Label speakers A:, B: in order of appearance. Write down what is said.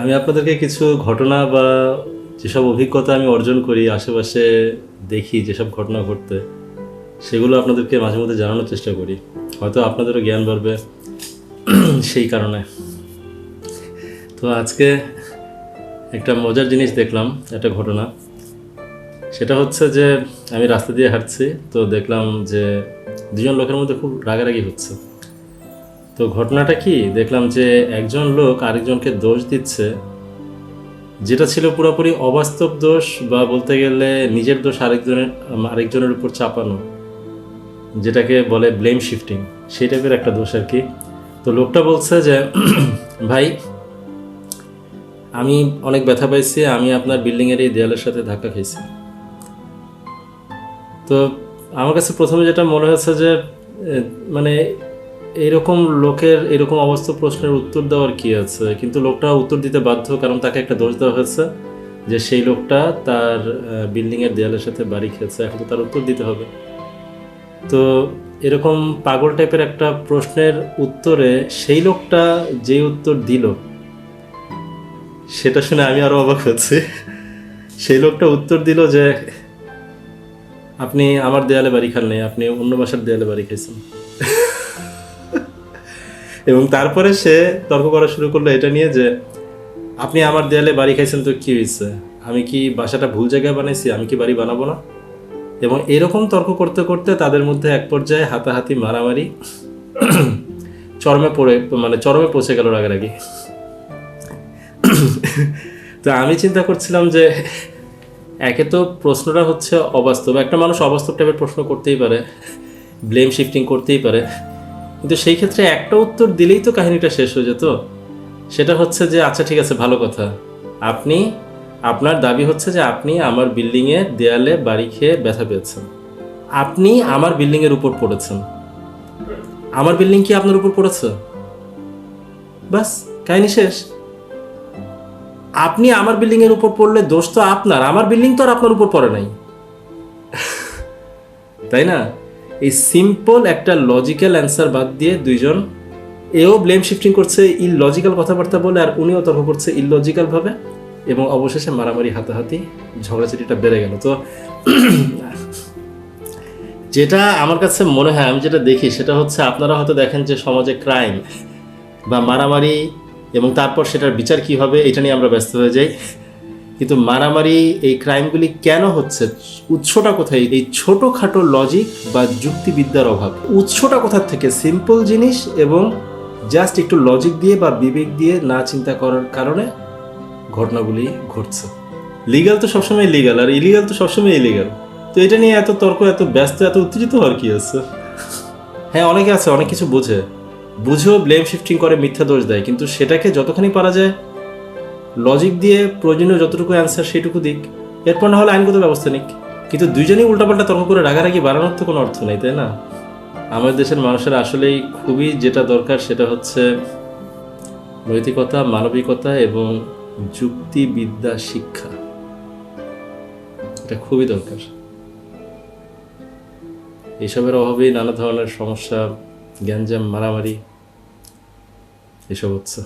A: আমি আপনাদেরকে কিছু ঘটনা বা যেসব অভিজ্ঞতা আমি অর্জন করি, আশেপাশে দেখি যেসব ঘটনা ঘটতে, সেগুলো আপনাদেরকে মাঝে মধ্যে জানানোর চেষ্টা করি। হয়তো আপনাদেরও জ্ঞান বাড়বে সেই কারণে। তো আজকে একটা মজার জিনিস দেখলাম, একটা ঘটনা। সেটা হচ্ছে যে আমি রাস্তা দিয়ে হাঁটছি, তো দেখলাম যে দুজন লোকের মধ্যে খুব রাগারাগি হচ্ছে। তো ঘটনাটা কি দেখলাম, যে একজন লোক আরেকজনকে দোষ দিচ্ছে, যেটা ছিল পুরোপুরি অবাস্তব দোষ, বা বলতে গেলে নিজের দোষ আরেকজনের উপর চাপানো, যেটাকে বলে ব্লেম শিফটিং, সেই টাইপের একটা দোষ আর কি। তো লোকটা বলছে যে ভাই, আমি অনেক ব্যথা পাইছি, আমি আপনার বিল্ডিংয়ের এই দেয়ালের সাথে ধাক্কা খেয়েছি। তো আমার কাছে প্রথমে যেটা মনে হচ্ছে যে মানে এইরকম লোকের এরকম অবাস্তব প্রশ্নের উত্তর দেওয়ার কি আছে, কিন্তু লোকটা উত্তর দিতে বাধ্য, কারণ তাকে একটা দোষ দেওয়া হয়েছে যে সেই লোকটা তার বিল্ডিংয়ের দেয়ালের সাথে বাড়ি খেয়েছে, এখন তো তার উত্তর দিতে হবে। তো এরকম পাগল টাইপের একটা প্রশ্নের উত্তরে সেই লোকটা যে উত্তর দিল, সেটা শুনে আমি আরো অবাক হচ্ছি। সেই লোকটা উত্তর দিল যে আপনি আমার দেয়ালে বাড়ি খান নাই, আপনি অন্য বাসার দেয়ালে বাড়ি খাইছেন। এবং তারপরে সে তর্ক করা শুরু করলো এটা নিয়ে যে আপনি আমার দেয়ালে বাড়ি খাইছেন তো কি হয়েছে, আমি কি বাসাটা ভুল জায়গায় বানাইছি, আমি কি বাড়ি বানাবো না? এবং এরকম তর্ক করতে করতে তাদের মধ্যে এক পর্যায়ে হাতাহাতি মারামারি চরমে পৌঁছে গেল রাগারাগি। তো আমি চিন্তা করছিলাম যে একে তো প্রশ্নটা হচ্ছে অবাস্তব, একটা মানুষ অবাস্তব টাইপের প্রশ্ন করতেই পারে, ব্লেম শিফটিং করতেই পারে, কিন্তু সেই ক্ষেত্রে একটা উত্তর দিলেই তো কাহিনীটা শেষ হয়ে যেত। সেটা হচ্ছে যে আচ্ছা ঠিক আছে, ভালো কথা, আপনি আপনার দাবি হচ্ছে যে আপনি আমার বিল্ডিংয়ের দেয়ালে বাড়ি খেয়ে ব্যথা পেয়েছেন, আপনি আমার বিল্ডিংয়ের উপর পড়েছেন, আমার বিল্ডিং কি আপনার উপর পড়েছে? বাস, কাহিনী শেষ। আপনি আমার বিল্ডিংয়ের উপর পড়লে দোষ তো আপনার, আমার বিল্ডিং তো আর আপনার উপর পড়ে নাই, তাই না? এই সিম্পল একটা লজিক্যাল অ্যান্সার বাদ দিয়ে দুইজন, এও ব্লেম শিফটিং করছে ইললজিক্যাল কথাবার্তা বলে, আর উনিও তর্ক করছে ইললজিক্যাল ভাবে, এবং অবশেষে মারামারি হাতাহাতি ঝগড়াঝাটিটা বেড়ে গেল। তো যেটা আমার কাছে মনে হয়, আমি যেটা দেখি সেটা হচ্ছে, আপনারা হয়তো দেখেন যে সমাজে ক্রাইম বা মারামারি এবং তারপর সেটার বিচার কী হবে এটা নিয়ে আমরা ব্যস্ত হয়ে যাই, কিন্তু মারামারি এই ক্রাইমগুলি কেন হচ্ছে, উৎসটা কোথায়? এই ছোটোখাটো লজিক বা যুক্তিবিদ্যার অভাব। উৎসটা কোথার থেকে? সিম্পল জিনিস এবং জাস্ট একটু লজিক দিয়ে বা বিবেক দিয়ে না চিন্তা করার কারণে ঘটনাগুলি ঘটছে। লিগ্যাল তো সবসময় লিগ্যাল, আর ইলিগাল তো সবসময় ইলিগাল। তো এটা নিয়ে এত তর্ক, এত ব্যস্ত, এত উত্তেজিত হওয়ার কি আছে? হ্যাঁ, অনেকে আছে অনেক কিছু বুঝেও ব্লেম শিফটিং করে, মিথ্যা দোষ দেয়, কিন্তু সেটাকে যতখানি পারা যায় লজিক দিয়ে প্রয়োজনীয় যতটুকু অ্যান্সার সেটুকু দিক, এরপর না হলে আইনগত ব্যবস্থা নিক। কিন্তু দুইজনই উল্টাপাল্টা তর্ক করে রাগারাগি বাড়ানোর তো কোনো অর্থ নেই, তাই না? আমাদের দেশের মানুষের আসলেই খুবই যেটা দরকার সেটা হচ্ছে নৈতিকতা, মানবিকতা এবং যুক্তিবিদ্যা শিক্ষা। এটা খুবই দরকার। এইসবের অভাবেই নানা ধরনের সমস্যা, গ্যাঞ্জাম, মারামারি এসব হচ্ছে।